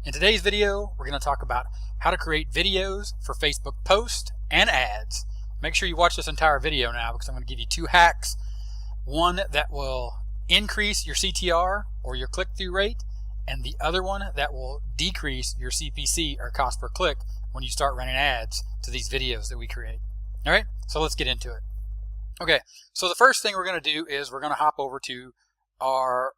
In today's video, we're going to talk about how to create videos for Facebook posts and ads. Make sure you watch this entire video now because I'm going to give you two hacks. One that will increase your CTR or your click-through rate, and the other one that will decrease your CPC or cost per click when you start running ads to these videos that we create. All right, so let's get into it. Okay, so the first thing we're going to do is we're going to hop over to our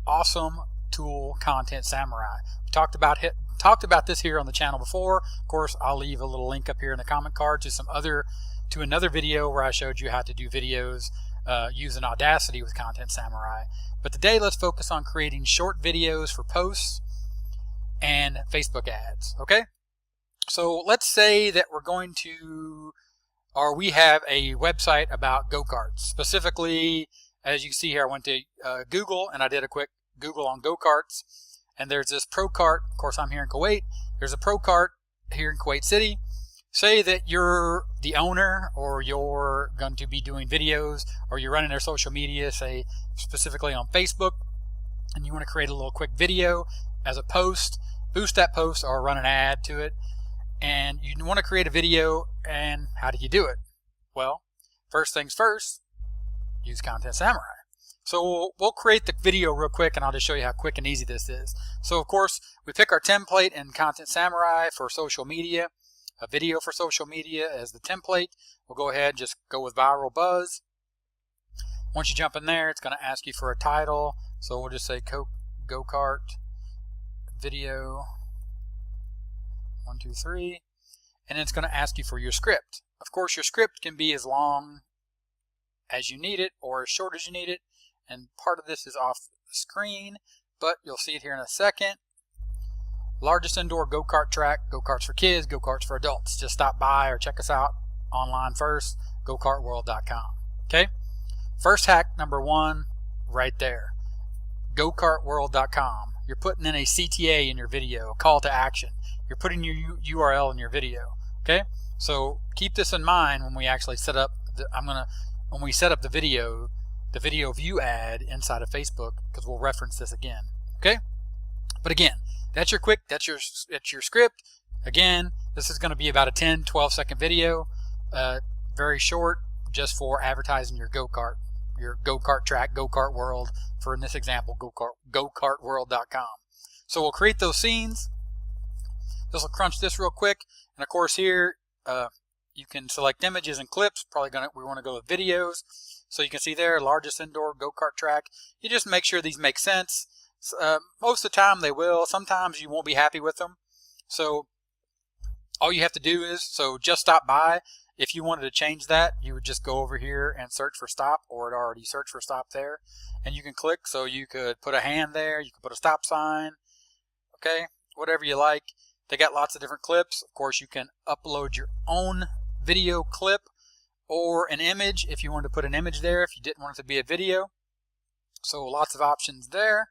awesome tool, Content Samurai. We talked about this here on the channel before. Of course, I'll leave a little link up here in the comment card to another video where I showed you how to do videos using Audacity with Content Samurai. But today, let's focus on creating short videos for posts and Facebook ads. Okay, so let's say that we have a website about go-karts. Specifically, as you can see here, I went to Google and I did a quick Google on go-karts, and there's this pro kart. Of course, I'm here in Kuwait. There's a pro kart here in Kuwait City. Say that you're the owner, or you're going to be doing videos, or you're running their social media, say specifically on Facebook, and you want to create a little quick video as a post, boost that post, or run an ad to it. And you want to create a video, and how do you do it? Well, first things first, use Content Samurai. So we'll create the video real quick, and I'll just show you how quick and easy this is. So of course, we pick our template in Content Samurai for social media, a video for social media as the template. We'll go ahead and just go with Viral Buzz. Once you jump in there, it's going to ask you for a title. So we'll just say go-kart video 1, 2, 3, and then it's going to ask you for your script. Of course, your script can be as long as you need it or as short as you need it, and part of this is off the screen, but you'll see it here in a second. Largest indoor go-kart track, go-karts for kids, go-karts for adults. Just stop by or check us out online first, gokartworld.com. Okay, first hack number 1 right there, gokartworld.com. You're putting in a CTA in your video, a call to action. You're putting your URL in your video. Okay, so keep this in mind when we actually set up when we set up the video view ad inside of Facebook, because we'll reference this again. Okay, but again, that's your script. Again, this is going to be about a 10-12 second video, very short, just for advertising your go-kart track, go-kart world, for in this example, gokartworld.com. So we'll create those scenes. This will crunch this real quick, and of course here you can select images and clips. We want to go with videos. So you can see there, largest indoor go-kart track. You just make sure these make sense. Most of the time they will. Sometimes you won't be happy with them. So all you have to do is, just stop by. If you wanted to change that, you would just go over here and search for stop, or it already searched for stop there. And you can click, so you could put a hand there, you could put a stop sign, okay, whatever you like. They got lots of different clips. Of course, you can upload your own video clip or an image if you wanted to put an image there, if you didn't want it to be a video. So lots of options there.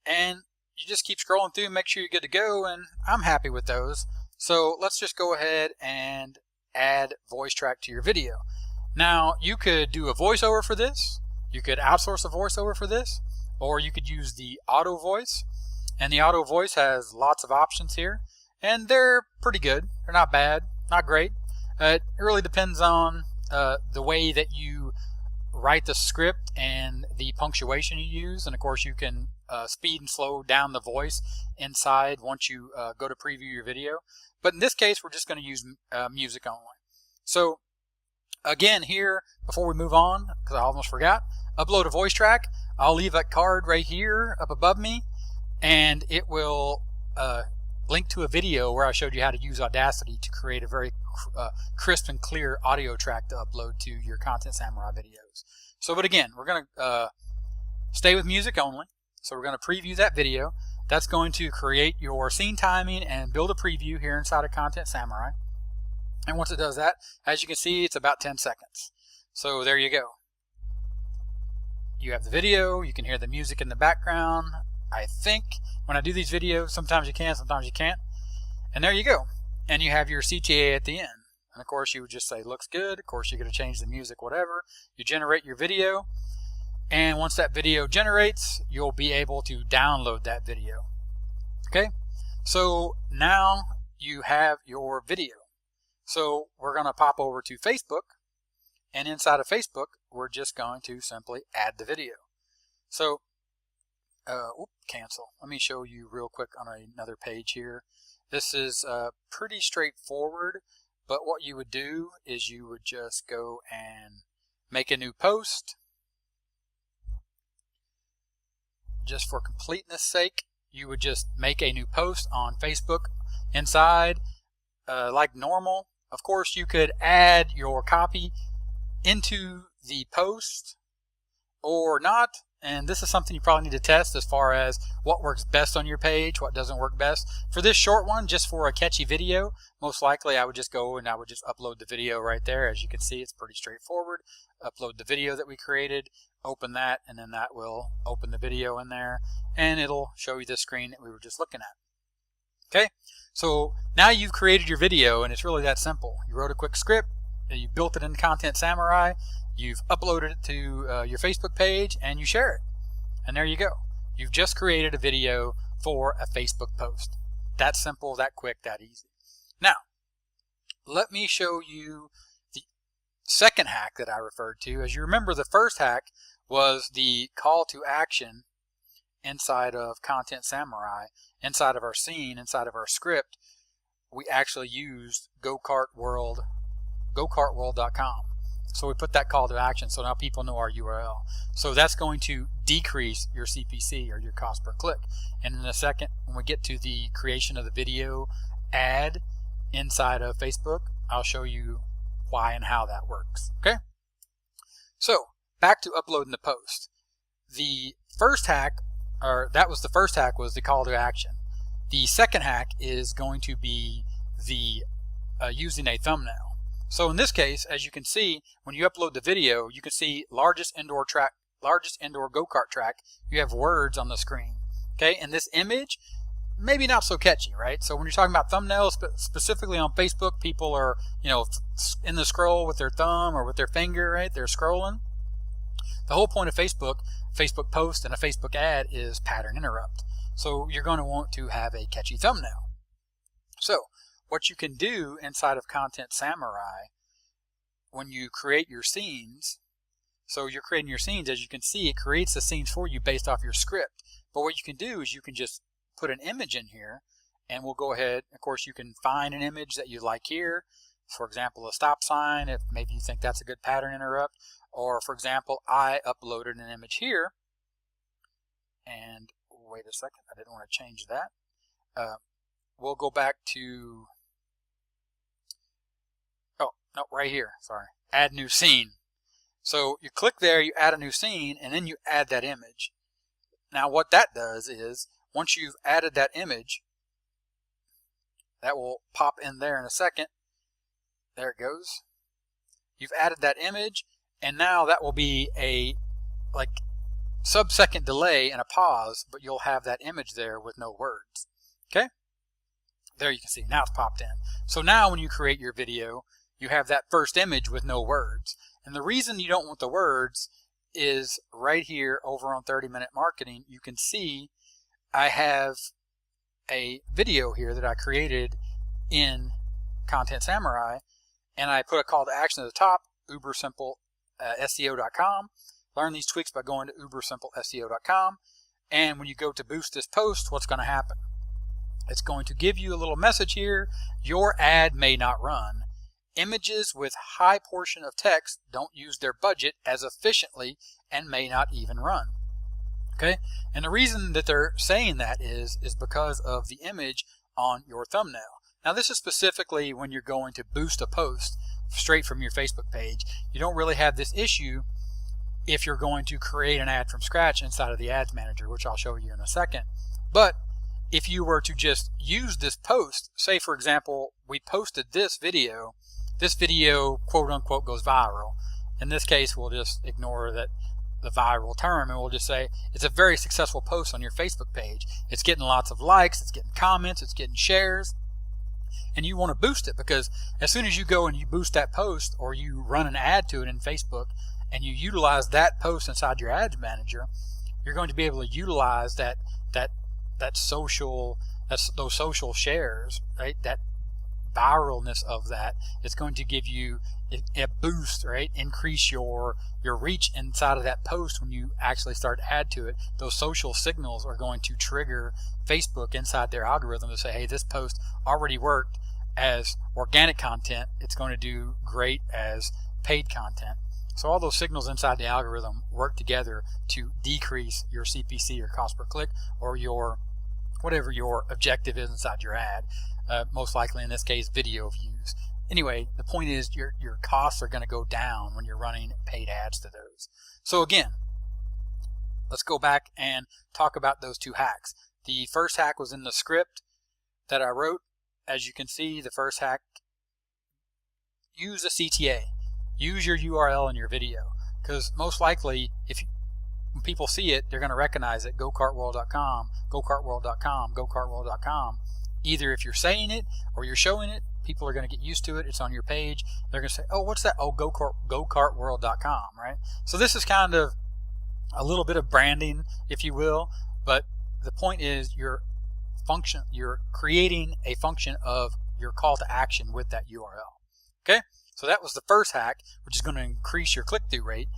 And you just keep scrolling through, make sure you're good to go, and I'm happy with those. So let's just go ahead and add voice track to your video. Now, you could do a voiceover for this, you could outsource a voiceover for this, or you could use the auto voice. And the auto voice has lots of options here, and they're pretty good. They're not bad, not great. It really depends on the way that you write the script and the punctuation you use. And of course, you can speed and slow down the voice inside once you go to preview your video. But in this case, we're just going to use music only. So again, here, before we move on, because I almost forgot, upload a voice track. I'll leave that card right here up above me, and it will link to a video where I showed you how to use Audacity to create a very crisp and clear audio track to upload to your Content Samurai videos. So, but again, we're going to stay with music only. So we're going to preview that video. That's going to create your scene timing and build a preview here inside of Content Samurai. And once it does that, as you can see, it's about 10 seconds. So there you go. You have the video, you can hear the music in the background. I think when I do these videos, sometimes you can, sometimes you can't. And there you go. And you have your CTA at the end. And of course, you would just say, looks good. Of course, you're going to change the music, whatever. You generate your video. And once that video generates, you'll be able to download that video. Okay? So now you have your video. So we're going to pop over to Facebook, and inside of Facebook, we're just going to simply add the video. So, cancel. Let me show you real quick on another page here. This is pretty straightforward, but what you would do is you would just go and make a new post. Just for completeness sake, you would just make a new post on Facebook inside like normal. Of course, you could add your copy into the post or not, and this is something you probably need to test as far as what works best on your page, what doesn't work best. For this short one, just for a catchy video, most likely I would just go and I would just upload the video right there. As you can see, it's pretty straightforward. Upload the video that we created, open that, and then that will open the video in there, and it'll show you the screen that we were just looking at. Okay, so now you've created your video, and it's really that simple. You wrote a quick script, you built it in Content Samurai, you've uploaded it to your Facebook page, and you share it. And there you go. You've just created a video for a Facebook post. That simple, that quick, that easy. Now, let me show you the second hack that I referred to. As you remember, the first hack was the call to action inside of Content Samurai, inside of our scene, inside of our script. We actually used GoCartWorld.com. So we put that call to action, so now people know our URL. So that's going to decrease your CPC, or your cost per click. And in a second, when we get to the creation of the video ad inside of Facebook, I'll show you why and how that works. Okay? So back to uploading the post. The first hack, or that was the first hack, was the call to action. The second hack is going to be the using a thumbnail. So in this case, as you can see, when you upload the video, you can see largest indoor go-kart track. You have words on the screen. Okay, and this image, maybe not so catchy, right? So when you're talking about thumbnails, specifically on Facebook, people are, in the scroll with their thumb or with their finger, right? They're scrolling. The whole point of Facebook post and a Facebook ad is pattern interrupt. So you're going to want to have a catchy thumbnail. So what you can do inside of Content Samurai when you create your scenes, so you're creating your scenes, as you can see, it creates the scenes for you based off your script. But what you can do is you can just put an image in here, and we'll go ahead. Of course, you can find an image that you like here. For example, a stop sign, if maybe you think that's a good pattern interrupt. Or, for example, I uploaded an image here. And wait a second, I didn't want to change that. We'll go back to... No, right here, sorry. Add new scene. So you click there, you add a new scene, and then you add that image. Now what that does is, once you've added that image, that will pop in there in a second. There it goes. You've added that image, and now that will be a sub-second delay and a pause, but you'll have that image there with no words. Okay? There you can see, now it's popped in. So now when you create your video, you have that first image with no words. And the reason you don't want the words is right here over on 30-Minute Marketing. You can see I have a video here that I created in Content Samurai, and I put a call to action at the top, ubersimpleseo.com. Learn these tweaks by going to ubersimpleseo.com. And when you go to boost this post, what's going to happen? It's going to give you a little message here. Your ad may not run. Images with high portion of text don't use their budget as efficiently and may not even run. Okay? And the reason that they're saying that is because of the image on your thumbnail. Now this is specifically when you're going to boost a post straight from your Facebook page. You don't really have this issue if you're going to create an ad from scratch inside of the Ads Manager, which I'll show you in a second. But if you were to just use this post, say for example, we posted this video quote unquote goes viral. In this case, we'll just ignore that the viral term, and we'll just say it's a very successful post on your Facebook page. It's getting lots of likes, it's getting comments, it's getting shares, and you want to boost it, because as soon as you go and you boost that post, or you run an ad to it in Facebook and you utilize that post inside your Ads Manager, you're going to be able to utilize that social that's those social shares, right? That viralness of that is going to give you a boost, right? Increase your reach inside of that post. When you actually start to add to it, those social signals are going to trigger Facebook inside their algorithm to say, hey, this post already worked as organic content, it's going to do great as paid content. So all those signals inside the algorithm work together to decrease your CPC, or cost per click, or your whatever your objective is inside your ad. Most likely in this case, video views. Anyway, the point is your costs are going to go down when you're running paid ads to those. So again, let's go back and talk about those two hacks. The first hack was in the script that I wrote. As you can see, the first hack, use a CTA. Use your URL in your video, because most likely when people see it, they're going to recognize it. GoCartWorld.com, GoCartWorld.com, GoCartWorld.com. Either if you're saying it or you're showing it, people are going to get used to it. It's on your page. They're going to say, oh, what's that? Oh, GoCartWorld.com, right? So this is kind of a little bit of branding, if you will, but the point is you're creating a function of your call to action with that URL. Okay, so that was the first hack, which is going to increase your click-through rate,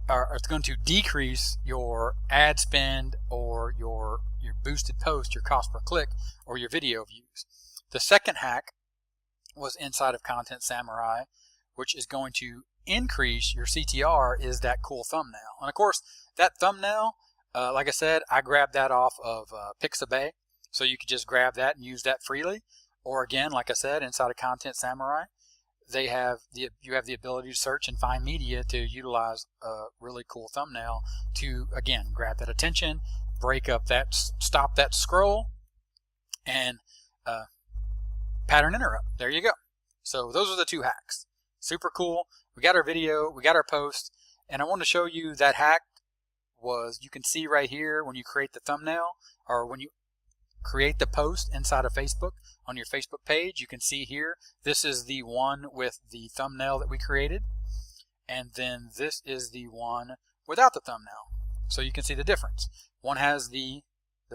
or it's going to decrease your ad spend or your boosted post, your cost per click, or your video views. The second hack was inside of Content Samurai, which is going to increase your CTR, is that cool thumbnail. And of course, that thumbnail, like I said, I grabbed that off of Pixabay, so you could just grab that and use that freely. Or again, like I said, inside of Content Samurai, you have the ability to search and find media to utilize a really cool thumbnail to, again, grab that attention, stop that scroll, and pattern interrupt. There you go. So those are the two hacks. Super cool. We got our video, we got our post, and I want to show you that hack was, you can see right here when you create the thumbnail, or when you create the post inside of Facebook on your Facebook page, you can see here, this is the one with the thumbnail that we created, and then this is the one without the thumbnail. So you can see the difference. One has the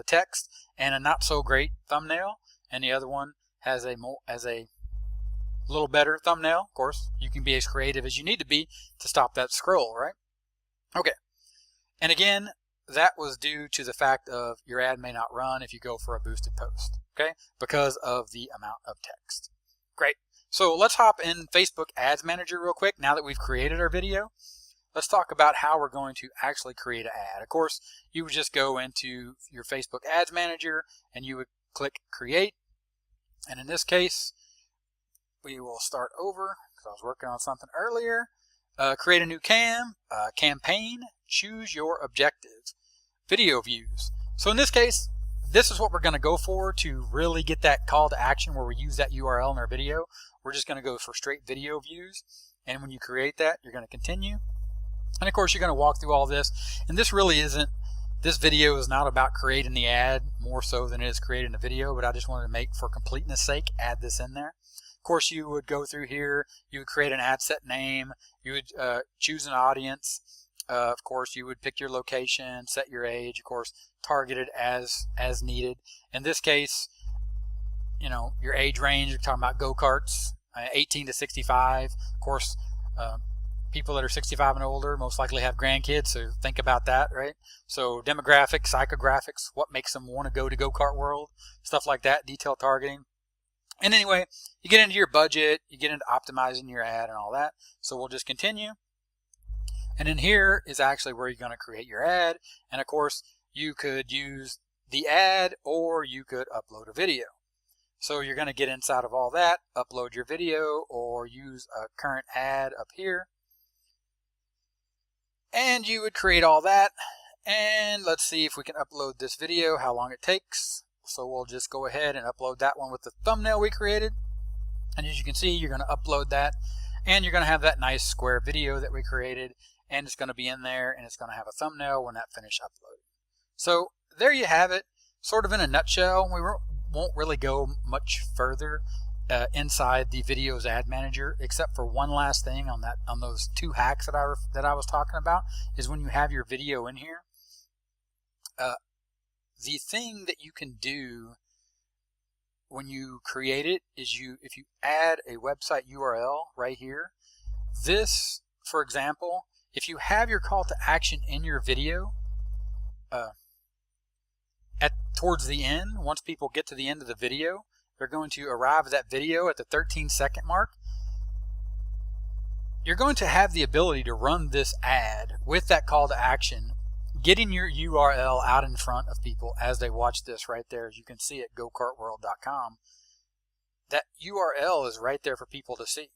text and a not so great thumbnail, and the other one has a little better thumbnail. Of course, you can be as creative as you need to be to stop that scroll, right? Okay. And again, that was due to the fact of your ad may not run if you go for a boosted post, okay? Because of the amount of text. Great. So let's hop in Facebook Ads Manager real quick. Now that we've created our video, let's talk about how we're going to actually create an ad. Of course, you would just go into your Facebook Ads Manager and you would click Create. And in this case, we will start over because I was working on something earlier. Create a new campaign, choose your objective, video views. So in this case, this is what we're going to go for to really get that call to action where we use that URL in our video. We're just going to go for straight video views. And when you create that, you're going to continue. And of course, you're going to walk through all this. And this really isn't, this video is not about creating the ad more so than it is creating the video, but I just wanted to make, for completeness sake, add this in there. Of course, you would go through here, you would create an ad set name, you would choose an audience. Of course, you would pick your location, set your age, of course, target it as needed. In this case, you know, your age range, you're talking about go-karts, 18 to 65. Of course, people that are 65 and older most likely have grandkids, so think about that, right? So demographics, psychographics, what makes them want to go to Go-Kart World, stuff like that, detailed targeting. And anyway, you get into your budget, you get into optimizing your ad and all that. So we'll just continue. And in here is actually where you're going to create your ad. And of course, you could use the ad or you could upload a video. So you're going to get inside of all that, upload your video or use a current ad up here. And you would create all that. And let's see if we can upload this video, how long it takes. So we'll just go ahead and upload that one with the thumbnail we created. And as you can see, you're going to upload that. And you're going to have that nice square video that we created. And it's going to be in there. And it's going to have a thumbnail when that finishes uploading. So there you have it. Sort of in a nutshell. We won't really go much further inside the Videos Ad Manager, except for one last thing on those two hacks that I was talking about, is when you have your video in here. The thing that you can do when you create it is if you add a website URL right here, this, for example, if you have your call to action in your video, towards the end, once people get to the end of the video, they're going to arrive at that video at the 13-second mark. You're going to have the ability to run this ad with that call to action, getting your URL out in front of people as they watch this right there. As you can see at gokartworld.com, that URL is right there for people to see.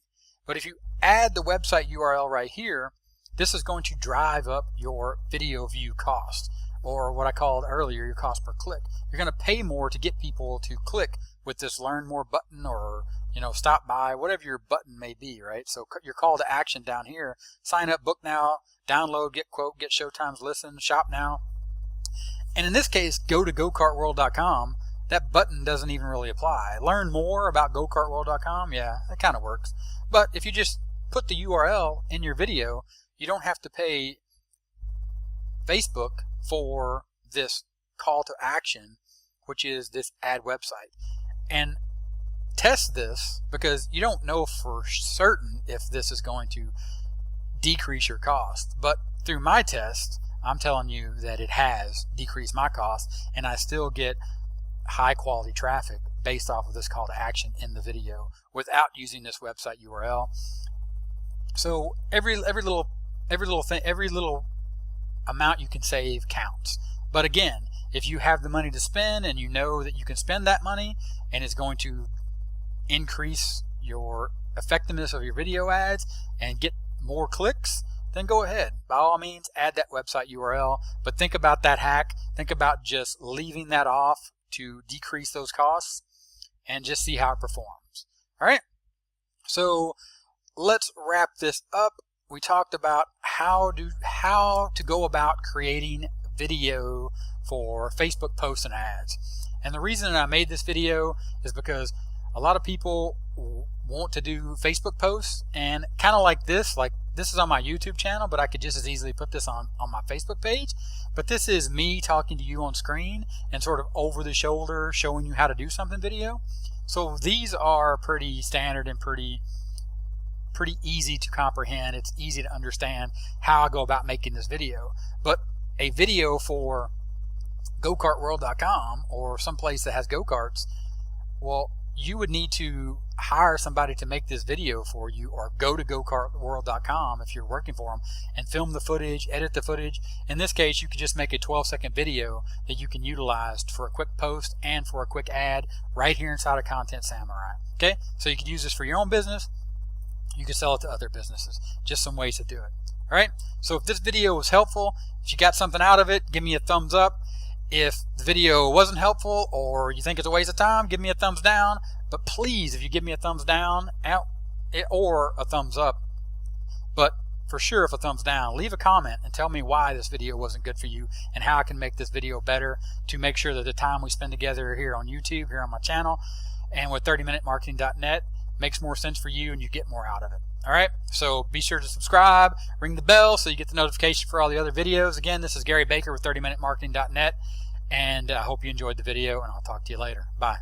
But if you add the website URL right here, this is going to drive up your video view cost, or what I called earlier, your cost per click. You're going to pay more to get people to click with this learn more button, or stop by, whatever your button may be, right? So your call to action down here, sign up, book now, download, get quote, get showtimes, listen, shop now. And in this case, go to gokartworld.com. That button doesn't even really apply. Learn more about gokartworld.com. Yeah, that kind of works. But if you just put the URL in your video, you don't have to pay Facebook for this call to action, which is this ad website. And test this, because you don't know for certain if this is going to decrease your cost. But through my test, I'm telling you that it has decreased my cost, and I still get high quality traffic based off of this call to action in the video without using this website URL. So every little amount you can save counts. But again, if you have the money to spend and you know that you can spend that money and it's going to increase your effectiveness of your video ads and get more clicks, then go ahead. By all means, add that website URL. But think about that hack. Think about just leaving that off to decrease those costs and just see how it performs. All right. So let's wrap this up. We talked about how to go about creating video for Facebook posts and ads. And the reason I made this video is because a lot of people want to do Facebook posts, and kind of like this is on my YouTube channel, but I could just as easily put this on my Facebook page. But this is me talking to you on screen and sort of over the shoulder showing you how to do something video. So these are pretty standard and pretty easy to comprehend. It's easy to understand how I go about making this video. But a video for gokartworld.com or someplace that has go-karts, well, you would need to hire somebody to make this video for you, or go to gokartworld.com if you're working for them and film the footage, edit the footage. In this case, you could just make a 12-second video that you can utilize for a quick post and for a quick ad right here inside of Content Samurai. Okay, so you could use this for your own business. You can sell it to other businesses. Just some ways to do it. All right, so if this video was helpful, if you got something out of it, give me a thumbs up. If the video wasn't helpful or you think it's a waste of time, give me a thumbs down. But please, if you give me a thumbs down or a thumbs up, but for sure if a thumbs down, leave a comment and tell me why this video wasn't good for you and how I can make this video better to make sure that the time we spend together here on YouTube, here on my channel, and with 30minutemarketing.net makes more sense for you and you get more out of it. All right, so be sure to subscribe, ring the bell so you get the notification for all the other videos. Again, this is Gary Baker with 30minutemarketing.net, and I hope you enjoyed the video, and I'll talk to you later. Bye.